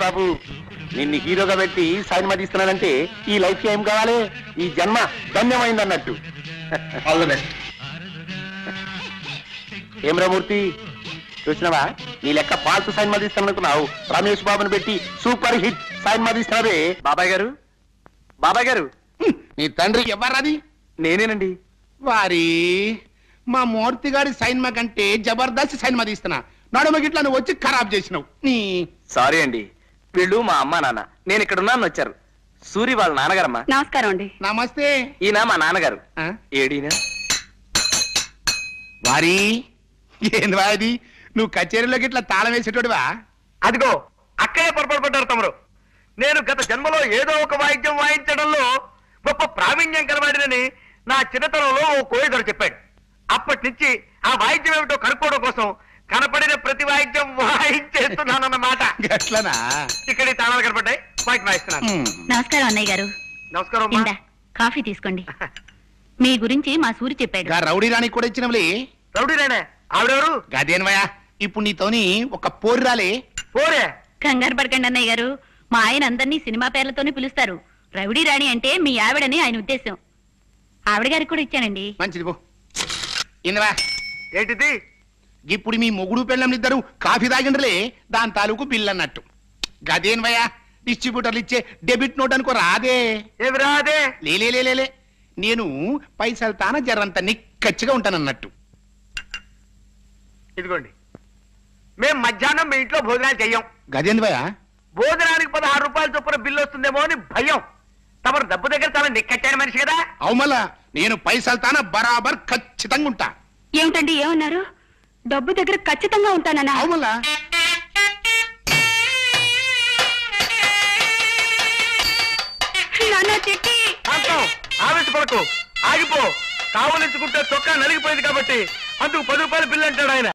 బాబు నిన్ను హీరోగా పెట్టి సినిమా తీస్తున్నానంటే ఈ లైఫ్ ఏం కావాలి? ఈ జన్మ ధన్యమైంది అన్నట్టు. All the best. ఏం రామూర్తి చూసినావా? నీ లెక్క పాల్తు సినిమా తీస్తాననుకున్నావు, రమేష్ బాబుని పెట్టి సూపర్ హిట్ సినిమా తీస్తున్నావే. బాబాయ్ గారు, బాబాయ్ గారు, నీ తండ్రి ఎవరది? నేనేనండి. వారి మా మూర్తి గారి సైన్మా కంటే జబర్దస్త్ సైన్మా తీస్తున్నా. నడుమ గిట్లా నువ్వు వచ్చి ఖరాబ్ చేసినావు. నీ సారీ అండి, వీళ్ళు మా అమ్మా నాన్న, నేను ఇక్కడ ఉన్నాను వచ్చారు. సూరి వాళ్ళ నాన్నగారమ్మా. నమస్కారం అండి. నమస్తే. ఈయన మా నాన్నగారు. ఆ? ఏడీనా వారి ఏంది అది? నువ్వు కచేరీలోకి ఇట్లా తాళం వేసేటోడివా? అదిగో అక్కడే పొరపాటు పడ్డారు తమరు. నేను గత జన్మలో ఏదో ఒక వాయిద్యం వాయించడంలో గొప్ప ప్రావీణ్యం కలవాడినని నా చిన్నతనంలో ఓ కోయిదరు చెప్పాడు. అప్పటి నుంచి ఆ వాయిద్యం ఏమిటో కనుక్కోవడం కోసం కనపడిన ప్రతి వాయిద్యం వాయించేస్తున్నానన్నమాట. గట్లనా? ఇక్కడ ఈ తాళాలు కనపడ్డాయి, వాయికి వాయిస్తున్నాను. నమస్కారం అన్నయ్య గారు. నమస్కారం అమ్మా. ఇందా కాఫీ తీసుకోండి. మీ గురించి మా సూరి చెప్పాడు. గా రౌడీ రాణి కూడా ఇచ్చినవులే. రౌడీ రానే ఆవిడెవరు? గదేన్వయా, ఇప్పుడు నీతోని ఒక పోరు రాలే. పోరే కంగారు పడకండి అన్నయ్య గారు. మా ఆయన అందరినీ సినిమా పేర్లతోనే పిలుస్తారు. రౌడీ రాణి అంటే మీ ఆవిడని ఆయన ఉద్దేశం. ఆవిడ గారికి కూడా ఇచ్చానండి. మంచిది పో. ఇందవా, ఏంటిది? ఇప్పుడు మీ మొగుడు పెళ్ళంనిద్దరు కాఫీ తాగిండ్రలే, దాని తాలూకు బిల్ అన్నట్టు. గదేన్వయా, డిస్ట్రిబ్యూటర్లు ఇచ్చే డెబిట్ నోట్ అనుకో రాదే. ఏమి రాదే? లేలే, నేను పైసలు తాన జరంత నిక్కచ్చిగా ఉంటానన్నట్టు. ఇదిగోండి, మేం మధ్యాహ్నం మీ ఇంట్లో భోజనాలు చెయ్యం. గదేంద్వయా, భోజనానికి 16 రూపాయల చొప్పున బిల్లు వస్తుందేమో అని భయం. తమరు డబ్బు దగ్గర చాలా నిక్కచ్చాడు మనిషి కదా. అవుమల్లా, నేను పైసలు తాన బరాబర్ ఖచ్చితంగా ఉంటా. ఏమిటండి ఏమన్నారు? డబ్బు దగ్గర ఖచ్చితంగా ఉంటానన్నా? అవుమల్లా. ఆవేశపడకు, ఆగిపో. కావలించుకుంటే చొక్కా నలిగిపోయింది కాబట్టి అందుకు 10 రూపాయల బిల్లు అంటాడు ఆయన.